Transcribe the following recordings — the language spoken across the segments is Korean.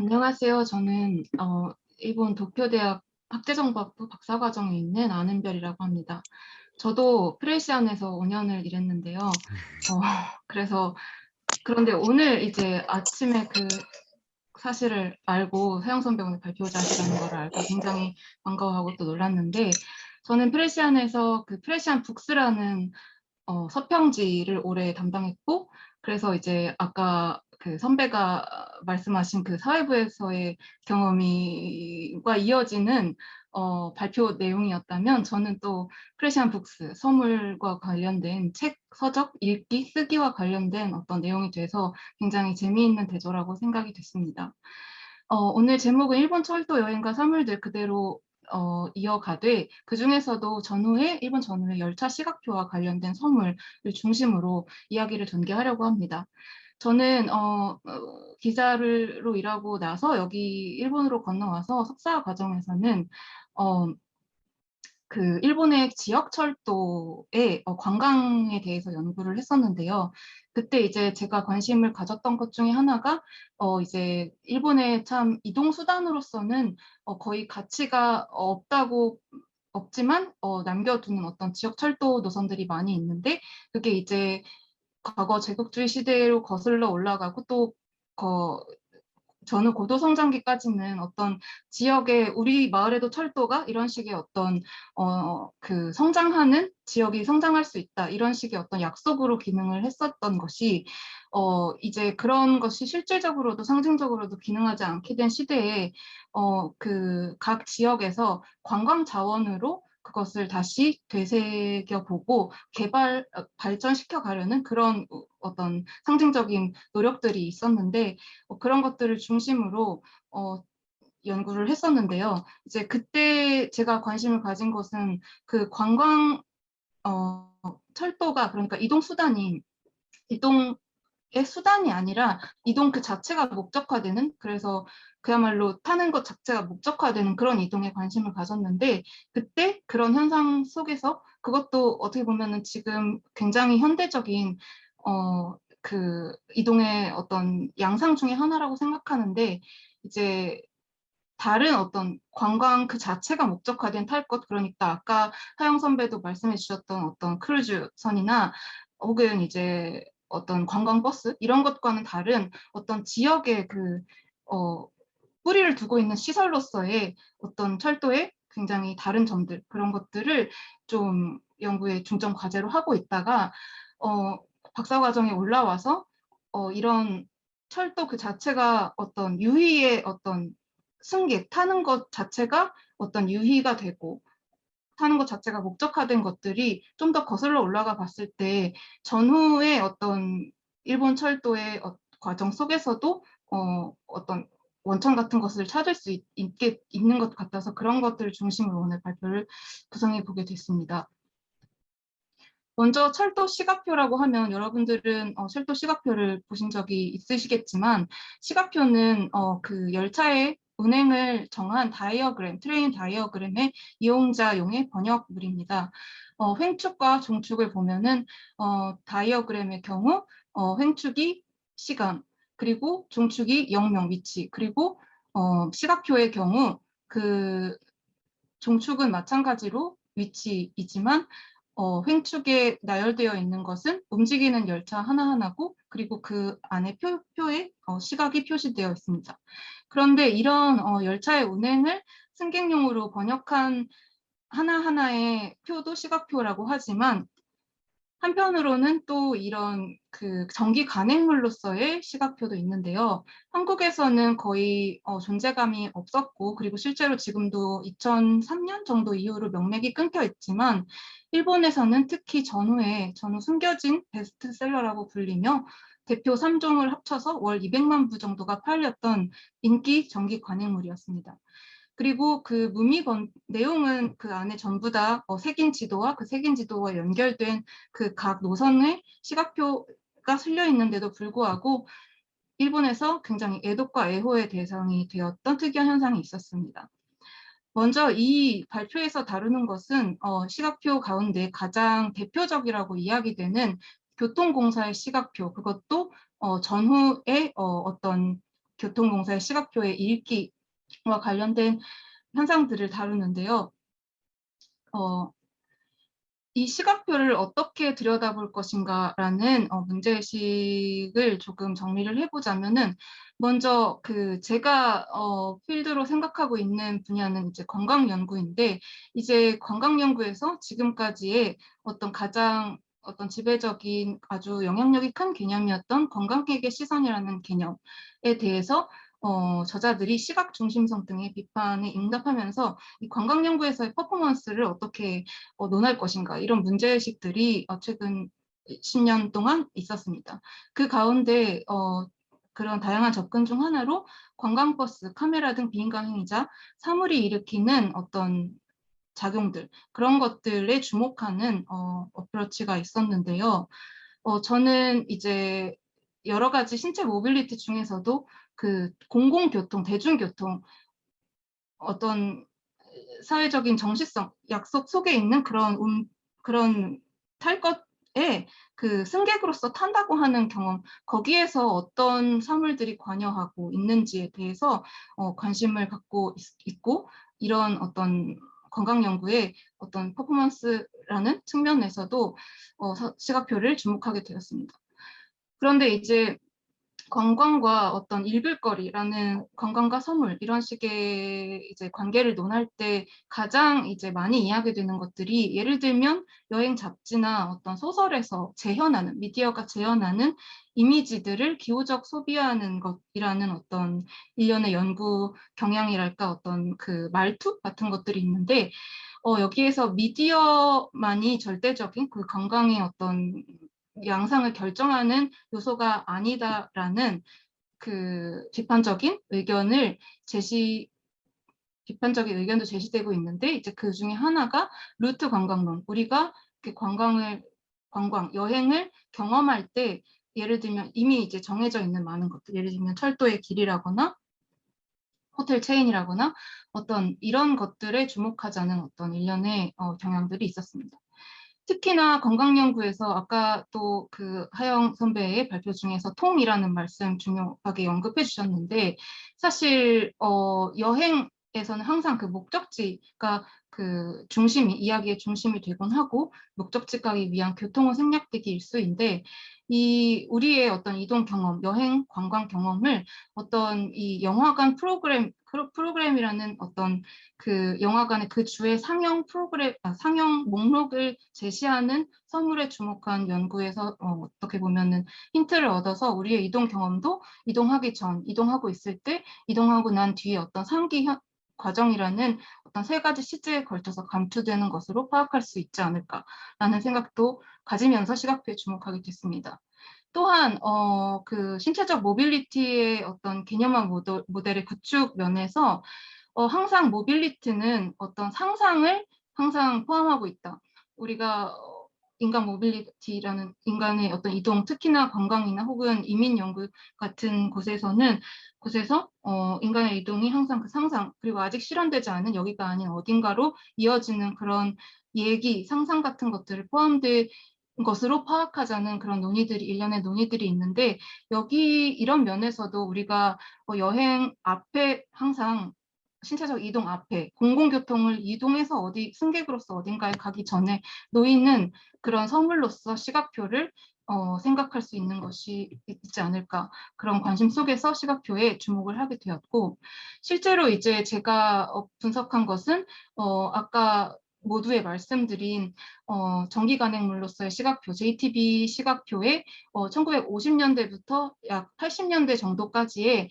안녕하세요. 저는 일본 도쿄대학 학제정보학부 박사과정에 있는 아는별이라고 합니다. 저도 프레시안에서 5년을 일했는데요. 그래서 그런데 오늘 이제 아침에 그 사실을 알고 서영선 배우님 발표자시라는 걸 알고 굉장히 반가워하고 또 놀랐는데, 저는 프레시안에서 그 프레시안 북스라는 서평지를 오래 담당했고, 그래서 이제 아까 그 선배가 말씀하신 그 사회부에서의 경험과 이어지는 발표 내용이었다면, 저는 또 프레시안 북스, 서물과 관련된 책, 서적, 읽기, 쓰기와 관련된 어떤 내용이 돼서 굉장히 재미있는 대조라고 생각이 됐습니다. 오늘 제목은 일본 철도 여행과 사물들 그대로 이어가되, 그중에서도 일본 전후의 열차 시각표와 관련된 서물을 중심으로 이야기를 전개하려고 합니다. 저는 기자로 일하고 나서 여기 일본으로 건너와서 석사 과정에서는 어, 그 일본의 지역 철도의 관광에 대해서 연구를 했었는데요. 그때 이제 제가 관심을 가졌던 것 중에 하나가 이제 일본의 참 이동 수단으로서는 거의 가치가 없지만 남겨두는 어떤 지역 철도 노선들이 많이 있는데, 그게 이제 과거 제국주의 시대로 거슬러 올라가고 또 저는 고도 성장기까지는 어떤 지역의 우리 마을에도 철도가 이런 식의 어떤 그 성장하는 지역이 성장할 수 있다, 이런 식의 어떤 약속으로 기능을 했었던 것이 이제 그런 것이 실질적으로도 상징적으로도 기능하지 않게 된 시대에 그 각 지역에서 관광 자원으로 그것을 다시 되새겨 보고 발전시켜 가려는 그런 어떤 상징적인 노력들이 있었는데, 그런 것들을 중심으로 연구를 했었는데요. 이제 그때 제가 관심을 가진 것은 그 어, 철도가, 그러니까 이동의 수단이 아니라 이동 그 자체가 목적화되는, 그래서 그야말로 타는 것 자체가 목적화되는 그런 이동에 관심을 가졌는데, 그때 그런 현상 속에서 그것도 어떻게 보면은 지금 굉장히 현대적인 그 이동의 어떤 양상 중에 하나라고 생각하는데, 이제 다른 어떤 관광 그 자체가 목적화된 탈 것, 그러니까 아까 하영 선배도 말씀해 주셨던 어떤 크루즈선이나 혹은 이제 어떤 관광버스 이런 것과는 다른 어떤 지역의 뿌리를 두고 있는 시설로서의 어떤 철도의 굉장히 다른 점들, 그런 것들을 좀 연구의 중점 과제로 하고 있다가 어, 박사 과정에 올라와서 이런 철도 그 자체가 어떤 유희의 어떤 승객 타는 것 자체가 어떤 유희가 되고 타는 것 자체가 목적화된 것들이 좀 더 거슬러 올라가 봤을 때 전후의 어떤 일본 철도의 과정 속에서도 어떤 원천 같은 것을 찾을 수 있는 것 같아서, 그런 것들을 중심으로 오늘 발표를 구성해 보게 됐습니다. 먼저 철도 시각표라고 하면 여러분들은 철도 시각표를 보신 적이 있으시겠지만, 시각표는 그 열차의 운행을 정한 트레인 다이어그램의 이용자용의 번역물입니다. 횡축과 종축을 보면은 다이어그램의 경우 횡축이 시간, 그리고 종축이 영명 위치, 그리고 시각표의 경우 그 종축은 마찬가지로 위치이지만 횡축에 나열되어 있는 것은 움직이는 열차 하나하나고, 그리고 그 안에 표에 시각이 표시되어 있습니다. 그런데 이런 열차의 운행을 승객용으로 번역한 하나하나의 표도 시각표라고 하지만, 한편으로는 또 이런 그 전기 간행물로서의 시각표도 있는데요. 한국에서는 거의 존재감이 없었고, 그리고 실제로 지금도 2003년 정도 이후로 명맥이 끊겨 있지만, 일본에서는 특히 전후 숨겨진 베스트셀러라고 불리며 대표 3종을 합쳐서 월 200만 부 정도가 팔렸던 인기 전기 관행물이었습니다. 그리고 그 내용은 그 안에 전부 다 색인 지도와 그 색인 지도와 연결된 그 각 노선의 시각표가 실려 있는데도 불구하고 일본에서 굉장히 애독과 애호의 대상이 되었던 특이한 현상이 있었습니다. 먼저 이 발표에서 다루는 것은 시각표 가운데 가장 대표적이라고 이야기되는 교통공사의 시각표, 그것도 전후의 어떤 교통공사의 시각표의 읽기와 관련된 현상들을 다루는데요. 이 시각표를 어떻게 들여다볼 것인가라는 문제의식을 조금 정리를 해보자면은, 먼저 제가 필드로 생각하고 있는 분야는 이제 건강 연구인데, 이제 건강 연구에서 지금까지의 가장 지배적인 아주 영향력이 큰 개념이었던 건강계획의 시선이라는 개념에 대해서 저자들이 시각 중심성 등의 비판에 응답하면서 이 건강 연구에서의 퍼포먼스를 어떻게 논할 것인가, 이런 문제의식들이 최근 10년 동안 있었습니다. 그 가운데 그런 다양한 접근 중 하나로 관광버스, 카메라 등 비인간 행위자, 사물이 일으키는 어떤 작용들, 그런 것들에 주목하는 어프로치가 있었는데요. 저는 이제 여러 가지 신체 모빌리티 중에서도 공공교통, 대중교통, 어떤 사회적인 정시성, 약속 속에 있는 그런 탈 것에 승객으로서 탄다고 하는 경험, 거기에서 어떤 사물들이 관여하고 있는지에 대해서 관심을 갖고 있고, 이런 건강 연구의 퍼포먼스라는 측면에서도 시각표를 주목하게 되었습니다. 그런데 이제 관광과 일불거리라는, 관광과 선물, 이런 식의 이제 관계를 논할 때 가장 이제 많이 이야기되는 것들이, 예를 들면 여행 잡지나 소설에서 재현하는, 미디어가 재현하는 이미지들을 기호적 소비하는 것이라는 일련의 연구 경향이랄까, 말투 같은 것들이 있는데, 여기에서 미디어만이 절대적인 관광의 양상을 결정하는 요소가 아니다라는 비판적인 의견도 제시되고 있는데, 이제 그 중에 하나가 루트 관광론. 우리가 여행을 경험할 때, 예를 들면 이미 이제 정해져 있는 많은 것들, 예를 들면 철도의 길이라거나 호텔 체인이라거나 이런 것들에 주목하자는 일련의 경향들이 있었습니다. 특히나 건강연구에서 아까 또 하영 선배의 발표 중에서 통이라는 말씀 중요하게 언급해 주셨는데, 사실 여행에서는 항상 목적지가 이야기의 중심이 되곤 하고, 목적지 가기 위한 교통은 생략되기 일쑤인데, 우리의 이동 경험, 여행 관광 경험을 이 영화관 프로그램이라는 영화관의 주의 상영 목록을 제시하는 서물에 주목한 연구에서 어떻게 보면은 힌트를 얻어서 우리의 이동 경험도 이동하기 전, 이동하고 있을 때, 이동하고 난 뒤에 상기 과정이라는 세 가지 시제에 걸쳐서 감투되는 것으로 파악할 수 있지 않을까라는 생각도 가지면서 시각표에 주목하게 됐습니다. 또한 신체적 모빌리티의 개념화 모델의 구축 면에서 항상 모빌리티는 상상을 항상 포함하고 있다. 우리가 인간 모빌리티라는, 인간의 이동, 특히나 관광이나 혹은 이민 연구 같은 곳에서 인간의 이동이 항상 상상, 그리고 아직 실현되지 않은 여기가 아닌 어딘가로 이어지는 그런 얘기, 상상 같은 것들을 포함된 것으로 파악하자는 그런 일련의 논의들이 있는데, 이런 면에서도 우리가 여행 앞에 항상 신체적 이동 앞에 공공교통을 이동해서 승객으로서 어딘가에 가기 전에 놓이는 그런 선물로서 시각표를 생각할 수 있는 것이 있지 않을까, 그런 관심 속에서 시각표에 주목을 하게 되었고, 실제로 이제 제가 분석한 것은 아까 모두에 말씀드린 전기 간행물로서의 시각표, JTB 시각표의 1950년대부터 약 80년대 정도까지의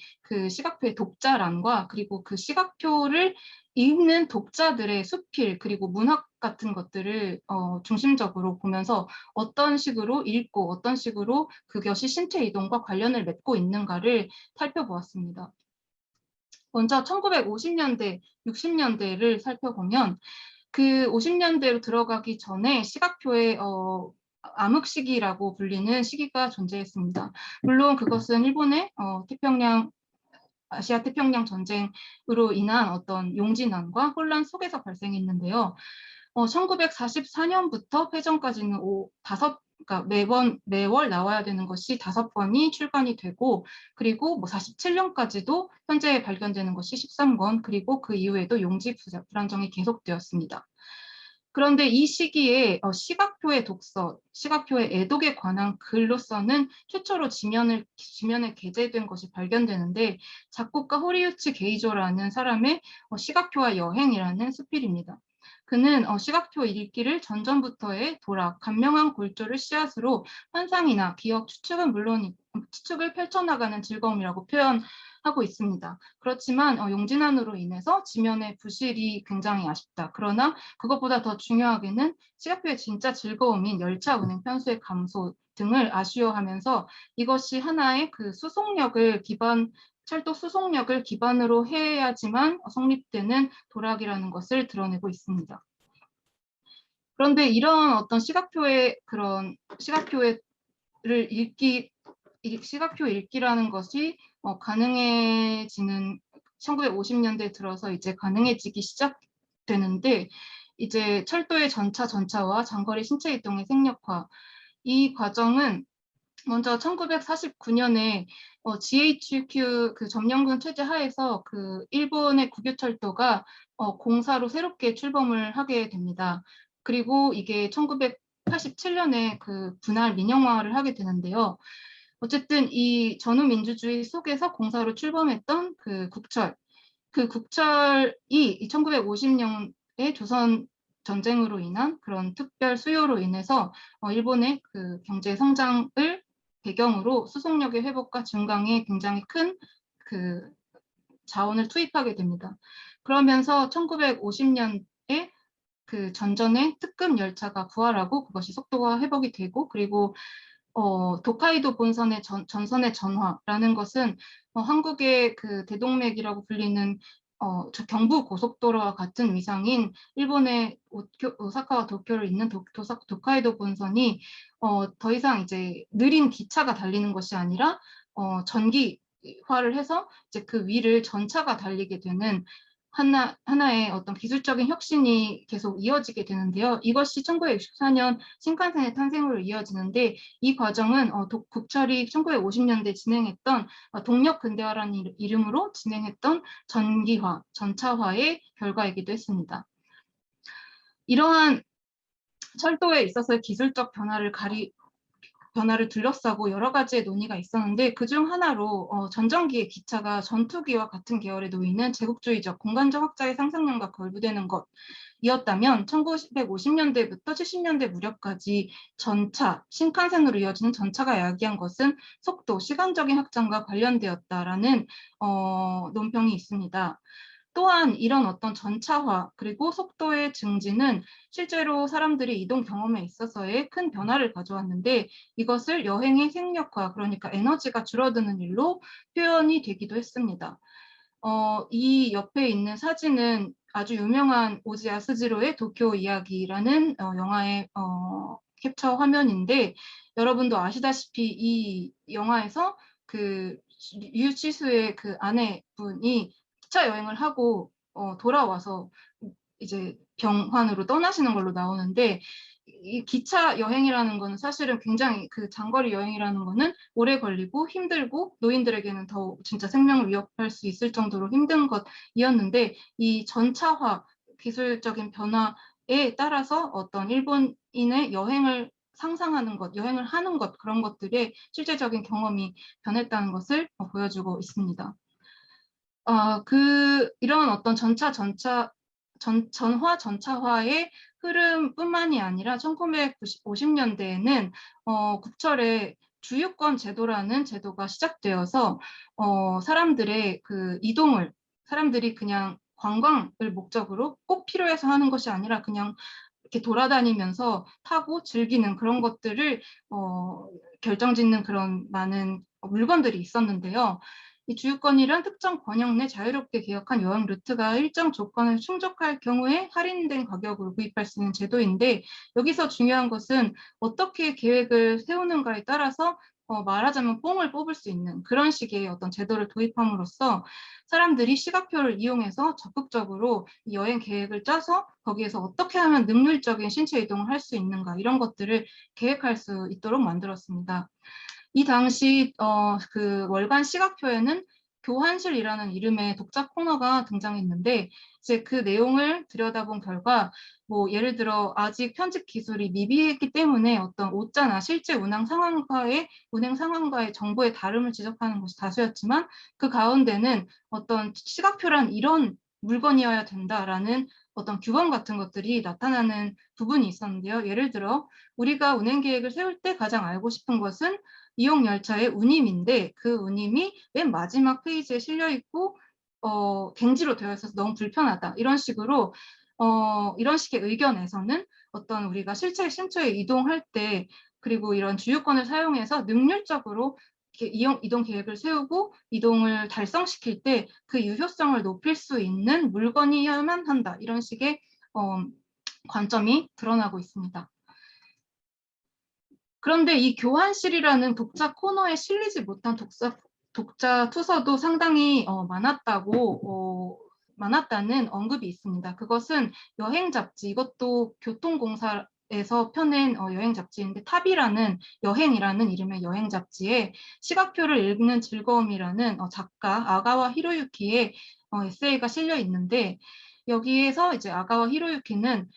시각표의 독자란과, 그리고 시각표를 읽는 독자들의 수필, 그리고 문학 같은 것들을 중심적으로 보면서 어떤 식으로 읽고 어떤 식으로 그것이 신체 이동과 관련을 맺고 있는가를 살펴보았습니다. 먼저 1950년대, 60년대를 살펴보면, 50년대로 들어가기 전에 시각표의 암흑 시기라고 불리는 시기가 존재했습니다. 물론 그것은 일본의 아시아 태평양 전쟁으로 인한 용진난과 혼란 속에서 발생했는데요. 1944년부터 패전까지는 그러니까 매월 나와야 되는 것이 5번이 출간이 되고, 그리고 뭐 47년까지도 현재 발견되는 것이 13건, 그리고 그 이후에도 용지 불안정이 계속되었습니다. 그런데 이 시기에 시각표의 독서, 시각표의 애독에 관한 글로서는 최초로 지면에 게재된 것이 발견되는데, 작곡가 호리우치 게이조라는 사람의 시각표와 여행이라는 수필입니다. 그는 시각표 읽기를 전전부터의 도락, 감명한 골조를 씨앗으로 환상이나 기억, 추측을 펼쳐나가는 즐거움이라고 표현하고 있습니다. 그렇지만 용진환으로 인해서 지면의 부실이 굉장히 아쉽다. 그러나 그것보다 더 중요하게는 시각표의 진짜 즐거움인 열차 운행 편수의 감소 등을 아쉬워하면서 이것이 하나의 그 철도 수송력을 기반으로 해야지만 성립되는 도락이라는 것을 드러내고 있습니다. 그런데 이런 어떤 시각표를 시각표 읽기라는 것이 가능해지는 1950년대 들어서 이제 가능해지기 시작되는데, 이제 철도의 전차와 장거리 신체 이동의 생략화, 이 과정은 먼저 1949년에 GHQ 그 점령군 체제 하에서 그 일본의 국유철도가 공사로 새롭게 출범을 하게 됩니다. 그리고 이게 1987년에 그 분할 민영화를 하게 되는데요. 어쨌든 이 전후민주주의 속에서 공사로 출범했던 그 국철이 1950년에 조선 전쟁으로 인한 그런 특별 수요로 인해서 일본의 그 경제 성장을 배경으로 수송력의 회복과 증강에 굉장히 큰 그 자원을 투입하게 됩니다. 그러면서 1950년에 그 전전의 특급 열차가 부활하고 그것이 속도가 회복이 되고, 그리고 도카이도 본선의 전선의 전화라는 것은 한국의 그 대동맥이라고 불리는 경부 고속도로와 같은 위상인 일본의 오사카와 도쿄를 잇는 도카이도 본선이 더 이상 이제 느린 기차가 달리는 것이 아니라 전기화를 해서 이제 그 위를 전차가 달리게 되는 하나의 어떤 기술적인 혁신이 계속 이어지게 되는데요. 이것이 1964년 신칸센의 탄생으로 이어지는데, 이 과정은 국철이 1950년대 진행했던 동력 근대화라는 이름으로 진행했던 전기화, 전차화의 결과이기도 했습니다. 이러한 철도에 있어서의 기술적 변화를 둘러싸고 여러 가지의 논의가 있었는데, 그중 하나로 전전기의 기차가 전투기와 같은 계열에 놓이는 제국주의적 공간적 확장의 상상력과 결부되는 것이었다면, 1950년대부터 70년대 무렵까지 신칸센으로 이어지는 전차가 야기한 것은 속도, 시간적인 확장과 관련되었다라는 논평이 있습니다. 또한 이런 어떤 전차화 그리고 속도의 증진은 실제로 사람들이 이동 경험에 있어서의 큰 변화를 가져왔는데, 이것을 여행의 생략화, 그러니까 에너지가 줄어드는 일로 표현이 되기도 했습니다. 이 옆에 있는 사진은 아주 유명한 오지 야스지로의 도쿄 이야기라는 영화의 캡처 화면인데, 여러분도 아시다시피 이 영화에서 그 유치수의 그 아내분이 기차 여행을 하고 돌아와서 이제 병환으로 떠나시는 걸로 나오는데, 이 기차 여행이라는 거는 사실은 굉장히 그 장거리 여행이라는 거는 오래 걸리고 힘들고 노인들에게는 더 진짜 생명을 위협할 수 있을 정도로 힘든 것이었는데, 이 전차화 기술적인 변화에 따라서 어떤 일본인의 여행을 상상하는 것, 여행을 하는 것, 그런 것들의 실제적인 경험이 변했다는 것을 보여주고 있습니다. 이런 어떤 전차화의 흐름뿐만이 아니라 1950년대에는 국철의 주유권 제도라는 제도가 시작되어서 사람들의 그 사람들이 그냥 관광을 목적으로 꼭 필요해서 하는 것이 아니라 그냥 이렇게 돌아다니면서 타고 즐기는 그런 것들을 결정짓는 그런 많은 물건들이 있었는데요. 이 주유권이란 특정 권역 내 자유롭게 개혁한 여행 루트가 일정 조건을 충족할 경우에 할인된 가격으로 구입할 수 있는 제도인데, 여기서 중요한 것은 어떻게 계획을 세우는가에 따라서 말하자면 뽕을 뽑을 수 있는 그런 식의 어떤 제도를 도입함으로써 사람들이 시각표를 이용해서 적극적으로 이 여행 계획을 짜서 거기에서 어떻게 하면 능률적인 신체 이동을 할 수 있는가 이런 것들을 계획할 수 있도록 만들었습니다. 이 당시 그 월간 시각표에는 교환실이라는 이름의 독자 코너가 등장했는데 이제 그 내용을 들여다본 결과 뭐 예를 들어 아직 편집 기술이 미비했기 때문에 어떤 오자나 실제 운행 상황과의 정보의 다름을 지적하는 것이 다수였지만 그 가운데는 어떤 시각표란 이런 물건이어야 된다라는 어떤 규범 같은 것들이 나타나는 부분이 있었는데요. 예를 들어 우리가 운행 계획을 세울 때 가장 알고 싶은 것은 이용 열차의 운임인데 그 운임이 맨 마지막 페이지에 실려 있고 갱지로 되어 있어서 너무 불편하다. 이런 식으로 이런 식의 의견에서는 어떤 우리가 실제 신처에 이동할 때 그리고 이런 주유권을 사용해서 능률적으로 이동 계획을 세우고 이동을 달성시킬 때 그 유효성을 높일 수 있는 물건이어야만 한다. 이런 식의 관점이 드러나고 있습니다. 그런데 이 교환실이라는 독자 코너에 실리지 못한 독자 투서도 상당히 많았다는 언급이 있습니다. 그것은 여행 잡지, 이것도 교통공사에서 펴낸 여행 잡지인데 탑이라는 여행이라는 이름의 여행 잡지에 시각표를 읽는 즐거움이라는 작가 아가와 히로유키의 에세이가 실려 있는데 여기에서 이제 아가와 히로유키는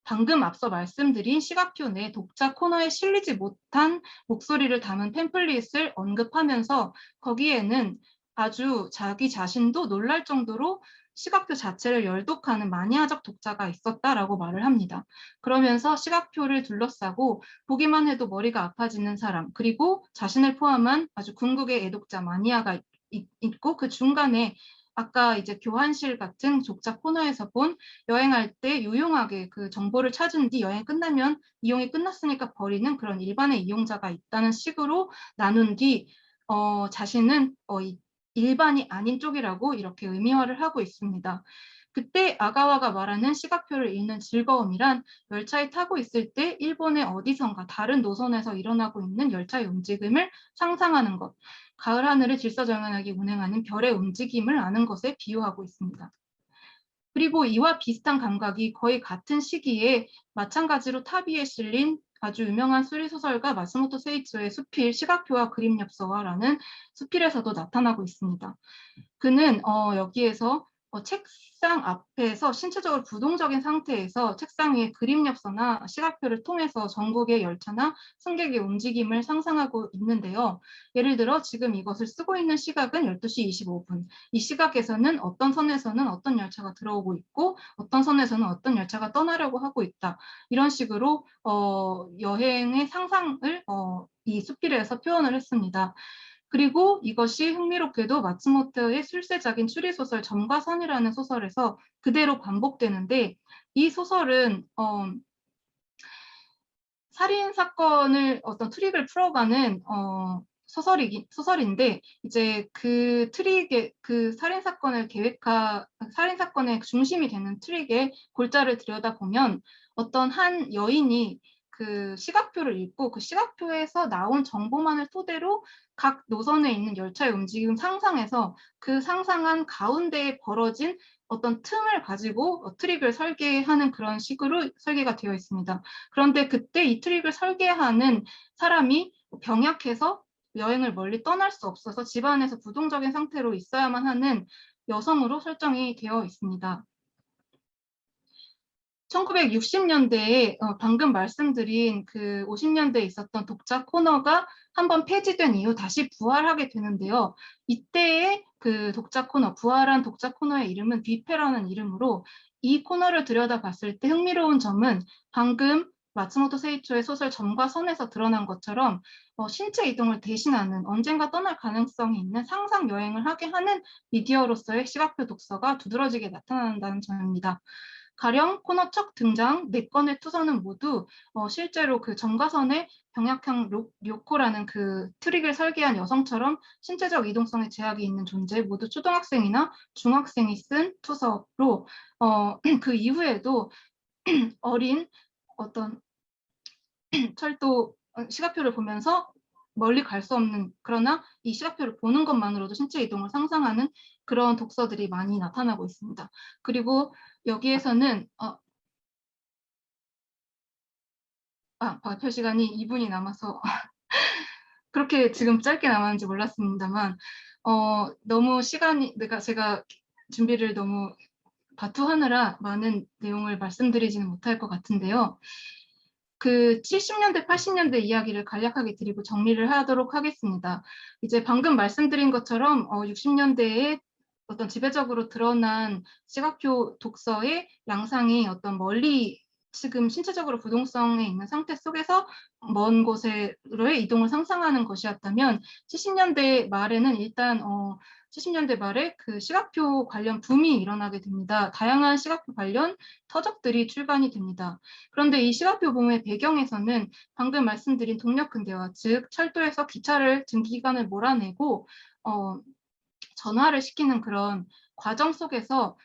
방금 앞서 말씀드린 시각표 내 독자 코너에 실리지 못한 목소리를 담은 팸플릿을 언급하면서 거기에는 아주 자기 자신도 놀랄 정도로 시각표 자체를 열독하는 마니아적 독자가 있었다라고 말을 합니다. 그러면서 시각표를 둘러싸고 보기만 해도 머리가 아파지는 사람, 그리고 자신을 포함한 아주 궁극의 애독자 마니아가 있고 그 중간에 아까 이제 교환실 같은 독자 코너에서 본 여행할 때 유용하게 그 정보를 찾은 뒤 여행 끝나면 이용이 끝났으니까 버리는 그런 일반의 이용자가 있다는 식으로 나눈 뒤 자신은 일반이 아닌 쪽이라고 이렇게 의미화를 하고 있습니다. 그때 아가와가 말하는 시각표를 읽는 즐거움이란 열차에 타고 있을 때 일본의 어디선가 다른 노선에서 일어나고 있는 열차의 움직임을 상상하는 것, 가을 하늘을 질서정연하게 운행하는 별의 움직임을 아는 것에 비유하고 있습니다. 그리고 이와 비슷한 감각이 거의 같은 시기에 마찬가지로 탑 위에 실린 아주 유명한 수리소설가 마스모토 세이츠의 수필 시각표와 그림 엽서와라는 수필에서도 나타나고 있습니다. 그는 여기에서 책상 앞에서 신체적으로 부동적인 상태에서 책상 위에 그림 엽서나 시각표를 통해서 전국의 열차나 승객의 움직임을 상상하고 있는데요. 예를 들어 지금 이것을 쓰고 있는 시각은 12시 25분. 이 시각에서는 어떤 선에서는 어떤 열차가 들어오고 있고 어떤 선에서는 어떤 열차가 떠나려고 하고 있다. 이런 식으로 여행의 상상을 이 수필에서 표현을 했습니다. 그리고 이것이 흥미롭게도 마츠모토의 출세작인 추리소설 점과 선이라는 소설에서 그대로 반복되는데 이 소설은 살인 사건을 어떤 트릭을 풀어가는 소설인데 이제 그 트릭의 그 살인 사건의 중심이 되는 트릭의 골자를 들여다보면 어떤 한 여인이 그 시각표를 읽고 그 시각표에서 나온 정보만을 토대로 각 노선에 있는 열차의 움직임 상상해서 그 상상한 가운데에 벌어진 어떤 틈을 가지고 트릭을 설계하는 그런 식으로 설계가 되어 있습니다. 그런데 그때 이 트릭을 설계하는 사람이 병약해서 여행을 멀리 떠날 수 없어서 집안에서 부동적인 상태로 있어야만 하는 여성으로 설정이 되어 있습니다. 1960년대에 방금 말씀드린 그 50년대에 있었던 독자 코너가 한번 폐지된 이후 다시 부활하게 되는데요. 이때의 그 독자 코너, 부활한 독자 코너의 이름은 뷔페라는 이름으로 이 코너를 들여다봤을 때 흥미로운 점은 방금 마츠모토 세이초의 소설 점과 선에서 드러난 것처럼 신체 이동을 대신하는 언젠가 떠날 가능성이 있는 상상 여행을 하게 하는 미디어로서의 시각표 독서가 두드러지게 나타난다는 점입니다. 가령 코너 첫 등장 4건의 투서는 모두 실제로 그 정가선의 병약형 료코라는 그 트릭을 설계한 여성처럼 신체적 이동성에 제약이 있는 존재 모두 초등학생이나 중학생이 쓴 투서로 그 이후에도 어린 어떤 철도 시각표를 보면서 멀리 갈 수 없는, 그러나 이 시각표를 보는 것만으로도 신체 이동을 상상하는 그런 독서들이 많이 나타나고 있습니다. 그리고 여기에서는 발표 시간이 2분이 남아서 그렇게 지금 짧게 남았는지 몰랐습니다만, 너무 제가 준비를 너무 바투하느라 많은 내용을 말씀드리지는 못할 것 같은데요. 그 70년대, 80년대 이야기를 간략하게 드리고 정리를 하도록 하겠습니다. 이제 방금 말씀드린 것처럼 60년대에 어떤 지배적으로 드러난 시각표 독서의 양상이 어떤 멀리 지금 신체적으로 부동성에 있는 상태 속에서 먼 곳으로의 이동을 상상하는 것이었다면 70년대 말에는 일단 70년대 말에 그 시각표 관련 붐이 일어나게 됩니다. 다양한 시각표 관련 서적들이 출간이 됩니다. 그런데 이 시각표 붐의 배경에서는 방금 말씀드린 동력 근대화, 즉 철도에서 기차를 증기기관을 몰아내고 전화를 시키는 그런 과정 속에서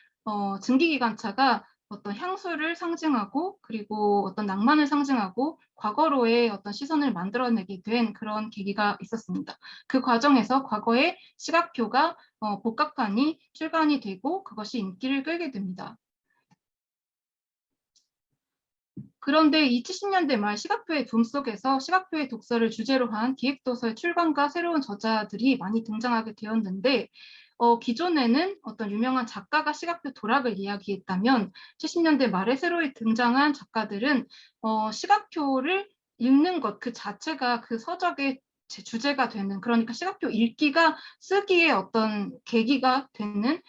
증기기관차가 어떤 향수를 상징하고 그리고 어떤 낭만을 상징하고 과거로의 어떤 시선을 만들어내게 된 그런 계기가 있었습니다. 그 과정에서 과거의 시각표가 복각판이 출간이 되고 그것이 인기를 끌게 됩니다. 그런데 이 70년대 말 시각표의 붐 속에서 시각표의 독서를 주제로 한 기획도서의 출간과 새로운 저자들이 많이 등장하게 되었는데 기존에는 어떤 유명한 작가가 시각표 도락을 이야기했다면 70년대 말에 새로 등장한 작가들은 시각표를 읽는 것 그 자체가 그 서적의 주제가 되는, 그러니까 시각표 읽기가 쓰기의 어떤 계기가 되는,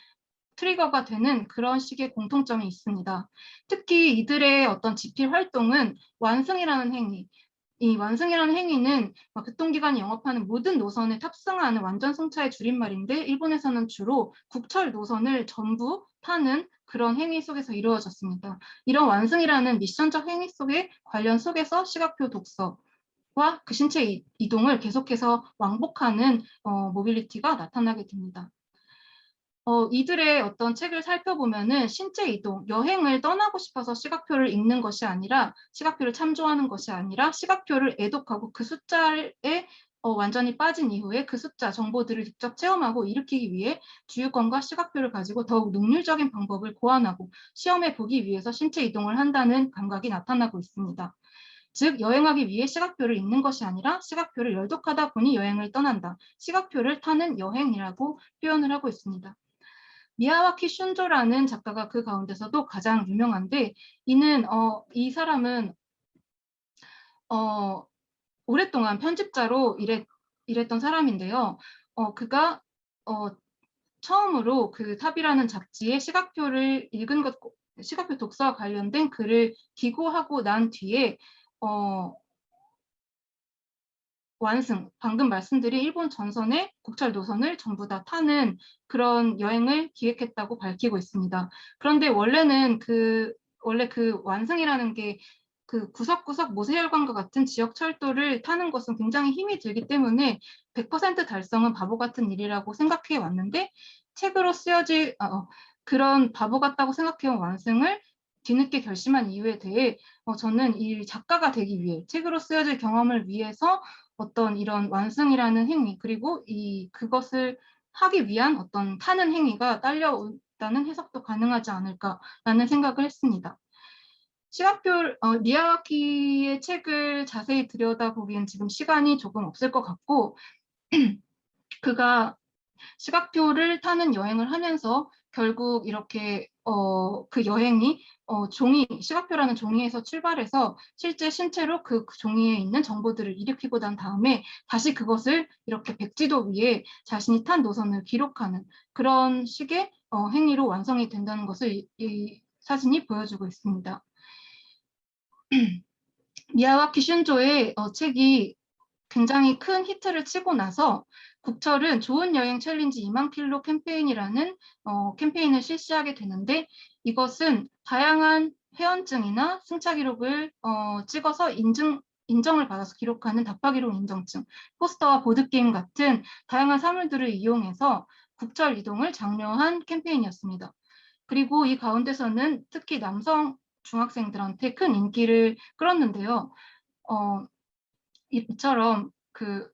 트리거가 되는 그런 식의 공통점이 있습니다. 특히 이들의 어떤 집필 활동은 완승이라는 행위, 이 완승이라는 행위는 교통기관이 영업하는 모든 노선에 탑승하는 완전 승차의 줄임말인데 일본에서는 주로 국철 노선을 전부 타는 그런 행위 속에서 이루어졌습니다. 이런 완승이라는 미션적 행위 속의 관련 속에서 시각표 독서와 그 신체 이동을 계속해서 왕복하는 모빌리티가 나타나게 됩니다. 이들의 어떤 책을 살펴보면은 신체 이동, 여행을 떠나고 싶어서 시각표를 읽는 것이 아니라, 시각표를 참조하는 것이 아니라 시각표를 애독하고 그 숫자에 완전히 빠진 이후에 그 숫자, 정보들을 직접 체험하고 일으키기 위해 주유권과 시각표를 가지고 더욱 능률적인 방법을 고안하고 시험해 보기 위해서 신체 이동을 한다는 감각이 나타나고 있습니다. 즉 여행하기 위해 시각표를 읽는 것이 아니라 시각표를 열독하다 보니 여행을 떠난다. 시각표를 타는 여행이라고 표현을 하고 있습니다. 미야와키 슌조라는 작가가 그 가운데서도 가장 유명한데 이 사람은 오랫동안 편집자로 일했던 사람인데요. 그가 처음으로 그 탑이라는 잡지에 시각표를 읽은 것, 시각표 독서와 관련된 글을 기고하고 난 뒤에 완승, 방금 말씀드린 일본 전선의 국철 노선을 전부 다 타는 그런 여행을 기획했다고 밝히고 있습니다. 그런데 원래 그 완승이라는 게 그 구석구석 모세혈관과 같은 지역 철도를 타는 것은 굉장히 힘이 들기 때문에 100% 달성은 바보 같은 일이라고 생각해 왔는데 책으로 쓰여질 그런 바보 같다고 생각해온 완승을 뒤늦게 결심한 이유에 대해 저는 이 작가가 되기 위해 책으로 쓰여질 경험을 위해서 어떤 이런 완승이라는 행위 그리고 그것을 하기 위한 어떤 타는 행위가 딸려온다는 해석도 가능하지 않을까라는 생각을 했습니다. 미야와키의 책을 자세히 들여다보기엔 지금 시간이 조금 없을 것 같고 그가 시각표를 타는 여행을 하면서 결국 이렇게 그 여행이 시각표라는 종이에서 출발해서 실제 신체로 그 종이에 있는 정보들을 일으키고 난 다음에 다시 그것을 이렇게 백지도 위에 자신이 탄 노선을 기록하는 그런 식의 행위로 완성이 된다는 것을 이 사진이 보여주고 있습니다. 미야와키 슌조의 책이 굉장히 큰 히트를 치고 나서 국철은 좋은 여행 챌린지 2만 킬로 캠페인이라는 캠페인을 실시하게 되는데 이것은 다양한 회원증이나 승차 기록을 찍어서 인정을 받아서 기록하는 답하기록 인정증, 포스터와 보드게임 같은 다양한 사물들을 이용해서 국철 이동을 장려한 캠페인이었습니다. 그리고 이 가운데서는 특히 남성 중학생들한테 큰 인기를 끌었는데요. 이처럼 그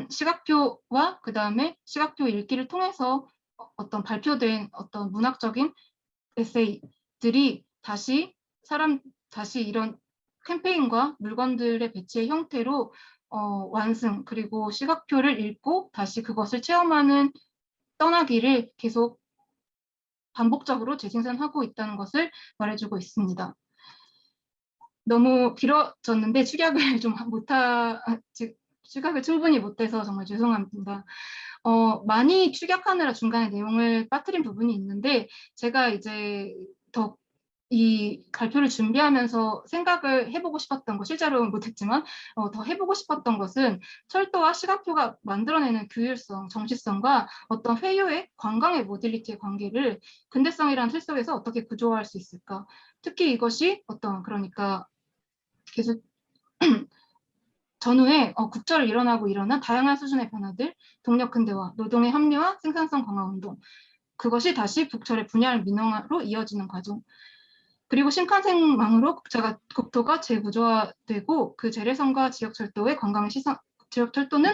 시각표와 그다음에 시각표 읽기를 통해서 어떤 발표된 어떤 문학적인 에세이들이 다시 이런 캠페인과 물건들의 배치의 형태로 완승, 그리고 시각표를 읽고 다시 그것을 체험하는 떠나기를 계속 반복적으로 재생산하고 있다는 것을 말해주고 있습니다. 너무 길어졌는데 축약을 축약을 충분히 못해서 정말 죄송합니다. 많이 축약하느라 중간에 내용을 빠뜨린 부분이 있는데, 제가 이제 더 이 발표를 준비하면서 생각을 해보고 싶었던 것, 실제로는 못했지만 더 해보고 싶었던 것은 철도와 시각표가 만들어내는 규율성, 정치성과 어떤 회유의 관광의 모빌리티의 관계를 근대성이라는 틀 속에서 어떻게 구조화할 수 있을까. 특히 이것이 그러니까 계속 전후에 국저를 일어나고 일어난 다양한 수준의 변화들, 동력 근대화, 노동의 합리화, 생산성 강화 운동, 그것이 다시 북철의 분야를 민영화로 이어지는 과정. 그리고 신칸센망으로 국토가 재구조화되고 그 재래성과 지역철도는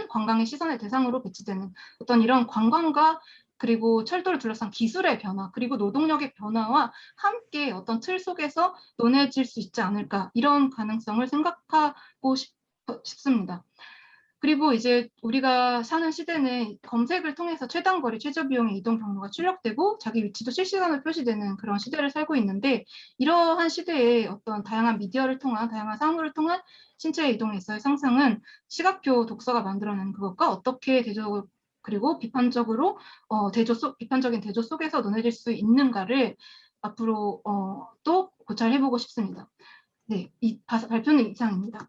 관광의 시선의 대상으로 배치되는 어떤 이런 관광과 그리고 철도를 둘러싼 기술의 변화, 그리고 노동력의 변화와 함께 어떤 틀 속에서 논해질 수 있지 않을까, 이런 가능성을 생각하고 싶습니다. 그리고 이제 우리가 사는 시대는 검색을 통해서 최단거리, 최저비용의 이동 경로가 출력되고 자기 위치도 실시간으로 표시되는 그런 시대를 살고 있는데, 이러한 시대에 어떤 다양한 미디어를 통한, 다양한 사물을 통한 신체의 이동에 있어의 상상은 시각표 독서가 만들어내는 그것과 어떻게 그리고 비판적인 대조 속에서 논해질 수 있는가를 앞으로 또 고찰해보고 싶습니다. 네, 발표는 이상입니다.